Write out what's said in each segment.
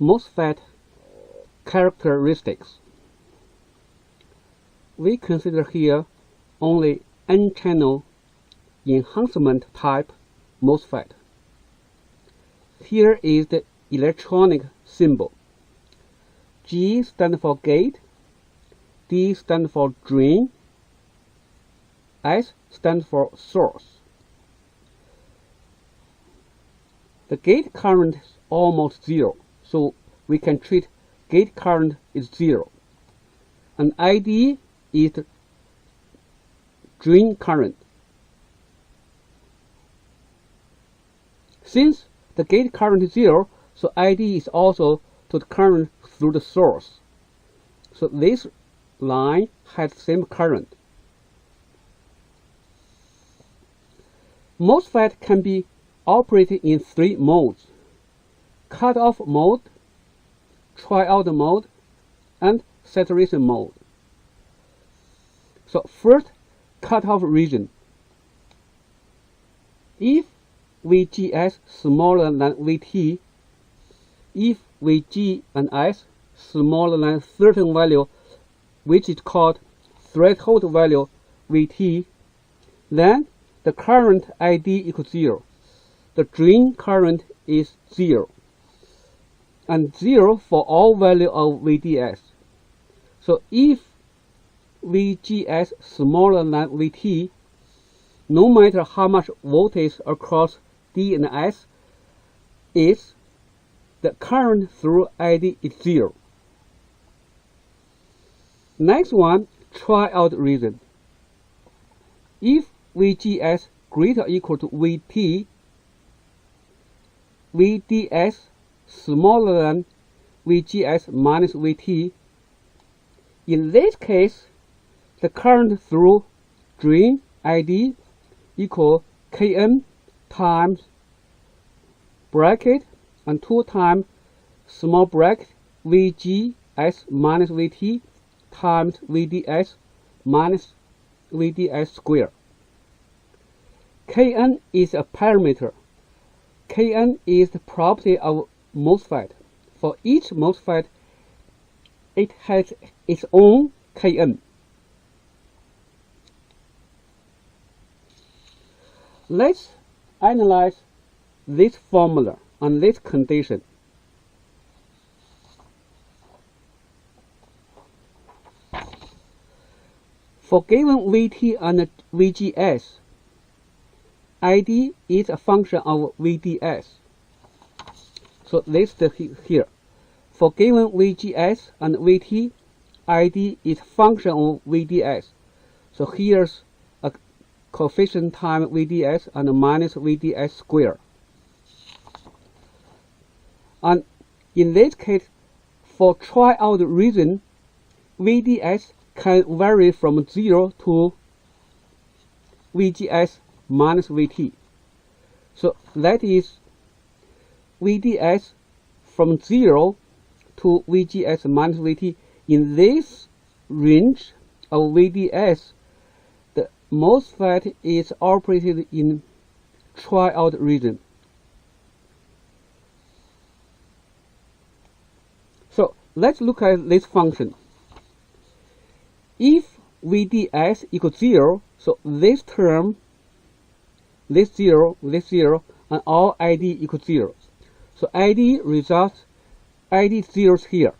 MOSFET characteristics. We consider here only N-channel enhancement type MOSFET. Here is the electronic symbol. G stands for gate, D stands for drain, S stands for source. The gate current is almost zero, so we can treat gate current is zero. And ID is the drain current. Since the gate current is zero, so ID is also to the current through the source. So this line has the same current. MOSFET can be operated in three modes: cut-off mode, triode mode, and saturation mode. So first, cut-off region. If VGS smaller than VT, if VG and S smaller than certain value, which is called threshold value VT, then the current ID equals 0. The drain current is 0, and 0 for all value of VDS. So if VGS smaller than VT, no matter how much voltage across D and S is, the current through ID is 0. Next one, triode region. If VGS greater or equal to VT, VDS smaller than VGS minus VT, in this case, the current through drain ID equal Kn times bracket and 2 times small bracket VGS minus VT times VDS minus VDS square. Kn is a parameter. Kn is the property of MOSFET. For each MOSFET, it has its own Kn. Let's analyze this formula and this condition. For given VT and VGS, ID is a function of VDS. So this is here. For given VGS and VT, ID is a function of VDS. So here's a coefficient times VDS and minus VDS square. And in this case, for triode region, VDS can vary from 0 to VGS minus VT. So that is VDS from 0 to VGS minus VT. In this range of VDS, the MOSFET is operated in triode region. So let's look at this function. If VDS equals 0, so this term, this 0, and all ID equals 0. So ID results, ID 0 here.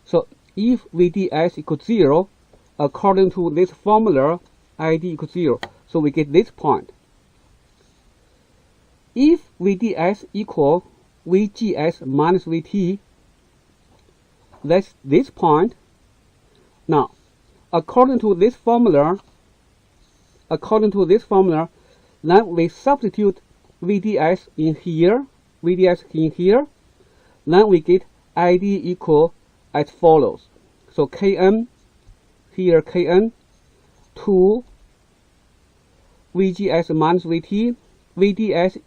So if VDS equals 0, according to this formula, ID equals 0. So we get this point. If VDS equal VGS minus VT, that's this point. Now, according to this formula, then we substitute VDS in here, then we get ID equal as follows. So Kn, here Kn, 2 VGS minus VT, VDS,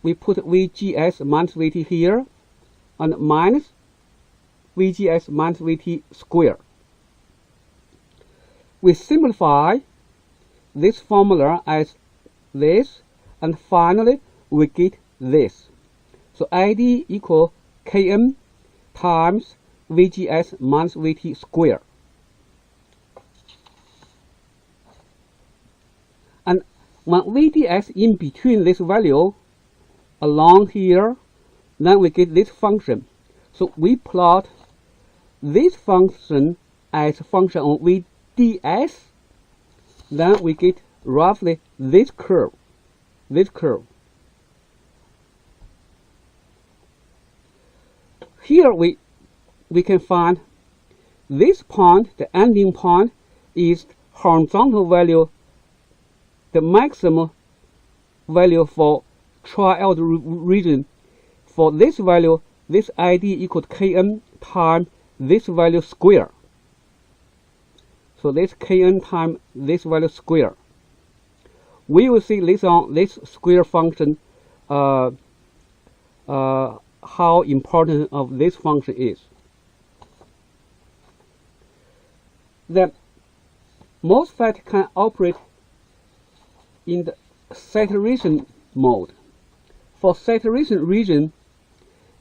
we put VGS minus VT here, and minus VGS minus VT square. We simplify this formula as this, and finally we get this. So ID equal Kn times VGS minus VT square. And when VDS in between this value along here, then we get this function. So we plot this function as a function of VDS, then we get roughly this curve. Here we can find this point, the ending point, is horizontal value, the maximum value for triode region. For this value, this ID equal to Kn times this value square. So this Kn times this value square. We will see later on this square function, how important of this function is. Then MOSFET can operate in the saturation mode. For saturation region,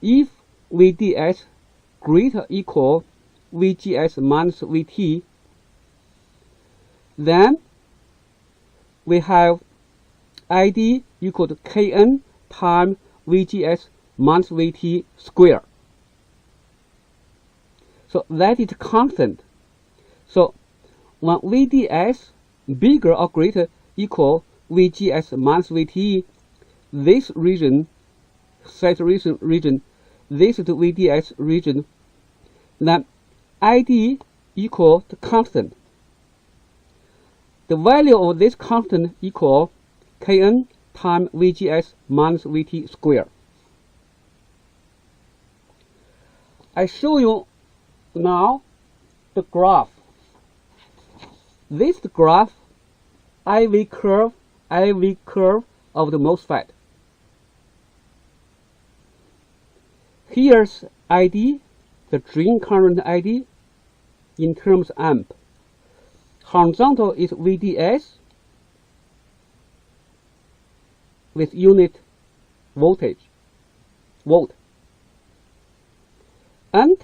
if VDS greater equal VGS minus VT, then we have ID equal to Kn times VGS minus VT square. So that is constant. So when VDS bigger or greater equal VGS minus VT, this region, saturation region, this is the VDS region, then ID equal to constant. The value of this constant equal Kn times VGS minus VT square. I show you now the graph. This is the graph IV curve of the MOSFET. Here's ID, the drain current ID in terms of amp. Horizontal is VDS with unit volt. And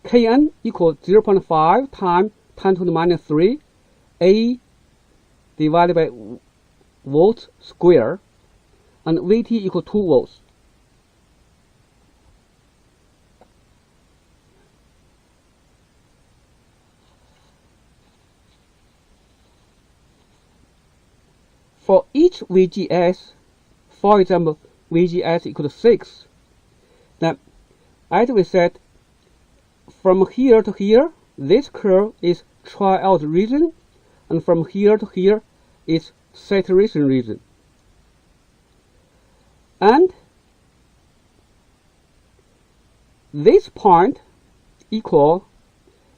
Kn equals 0.5 times 10 to the minus 3 A divided by volt square, and Vt equal 2 volts. For each VGS, for example, VGS equal to 6, then as we said, from here to here, this curve is triode region, and from here to here is saturation region. And this point equal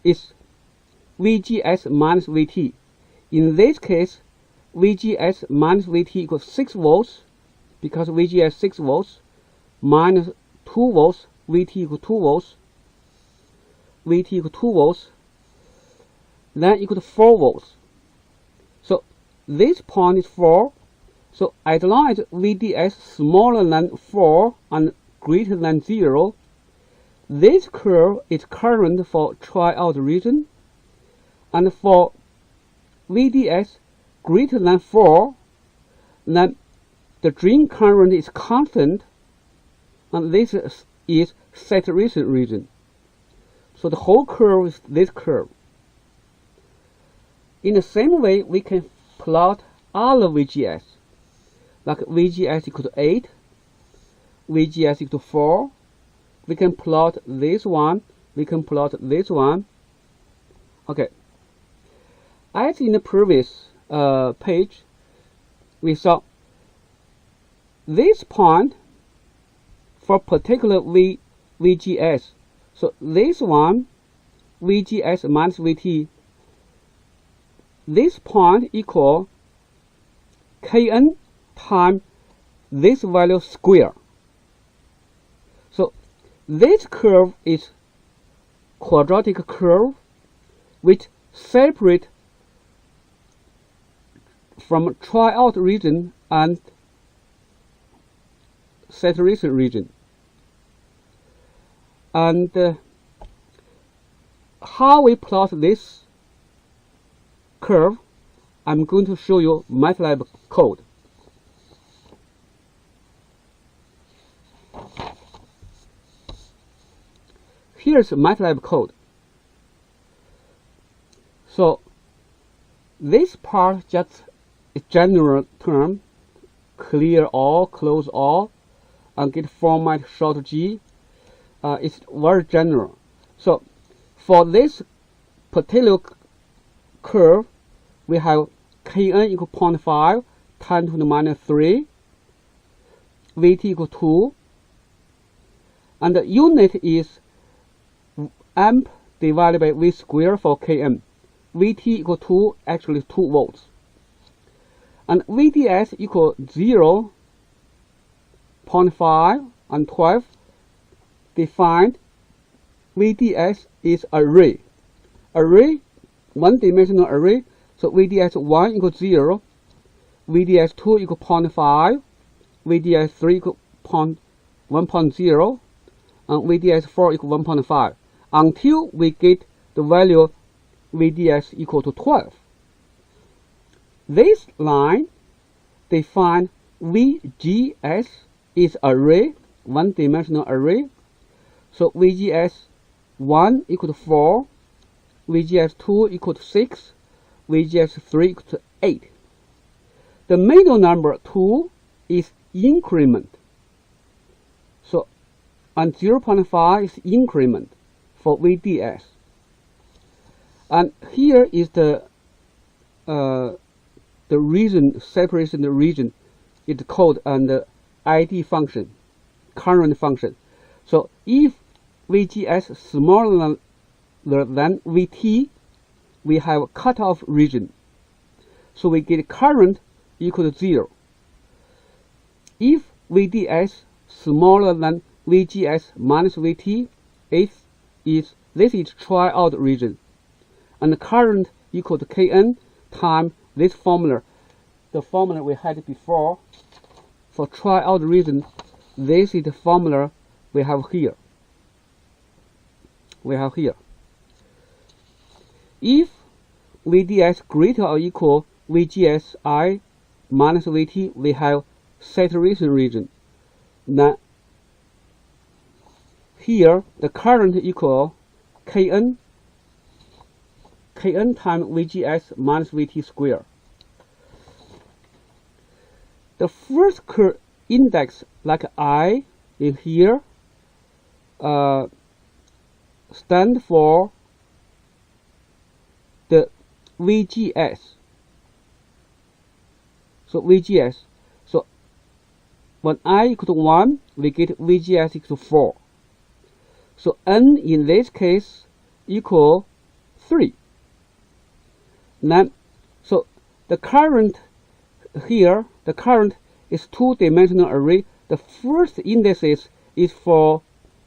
is VGS minus VT. In this case, VGS minus VT equals 6 volts, because VGS 6 volts, minus 2 volts, VT equals 2 volts, VT equals 2 volts, then equal to 4 volts. So this point is 4. So as long as VDS smaller than 4 and greater than 0, this curve is current for triode region, and for VDS greater than 4, then the drain current is constant, and this is saturation region. So the whole curve is this curve. In the same way, we can plot other VGS, like VGS equal to 8, VGS equal to 4. We can plot this one, we can plot this one. Okay. As in the previous page, we saw this point for particular VGS. So this one, VGS minus VT, this point equal Kn times this value square. So this curve is quadratic curve which separate from triode region and saturation region. And how we plot this curve, I'm going to show you MATLAB code. Here's MATLAB code. So this part just a general term, clear all, close all, and get format short g. It's very general. So for this particular curve, we have Kn equal 0.5, 10 to the minus 3, Vt equal 2, and the unit is amp divided by V square for Kn. Vt equal 2, actually 2 volts. And Vds equal 0, 0.5, and 12. Defined, Vds is array. Array, one-dimensional array. So Vds1 equals 0, Vds2 equals 0.5, Vds3 equals 1.0, and Vds4 equals 1.5, until we get the value Vds equal to 12. This line defines VGS is array, one-dimensional array. So VGS1 equal to 4, VGS2 equal to 6, VGS3 equal to 8. The middle number 2 is increment. So, and 0.5 is increment for VDS. And here is the region, separation the region, it's called the ID function, current function. So if VGS smaller than VT, we have a cutoff region. So we get current equal to 0. If VDS smaller than VGS minus VT, this is triode region. And the current equal to Kn times this formula. The formula we had before for triode region. This is the formula we have here. If VDS greater or equal VGSI minus VT, we have saturation region. Now here the current equal Kn times VGS minus VT square. The first curve index, like I in here, stand for the VGS. So VGS. So when I equal to 1, we get VGS equal to 4. So N in this case equal 3. Then, so the current here, the current is two-dimensional array. The first indices is for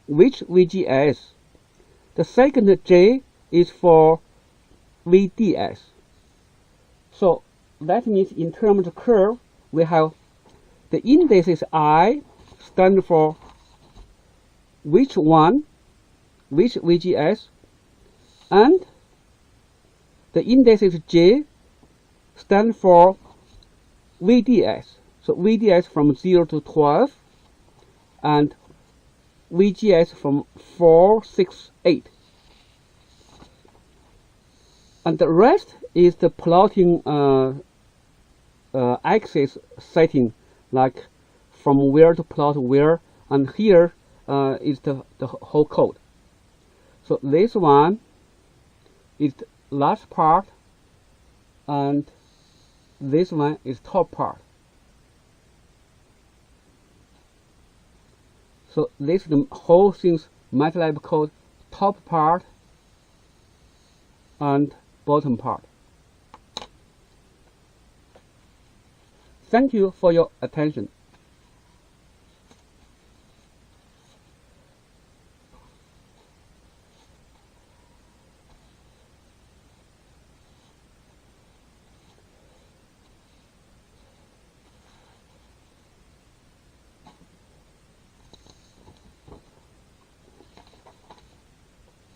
which VGS. The second J is for VDS. So that means in terms of curve, we have the indices I stand for which one, which VGS, and the indices J stand for VDS. So VDS from 0 to 12, and VGS from 4, 6, 8. And the rest is the plotting axis setting, like from where to plot where, and here is the whole code. So this one is the last part, and this one is top part. So this is the whole thing's MATLAB code, top part and bottom part. Thank you for your attention.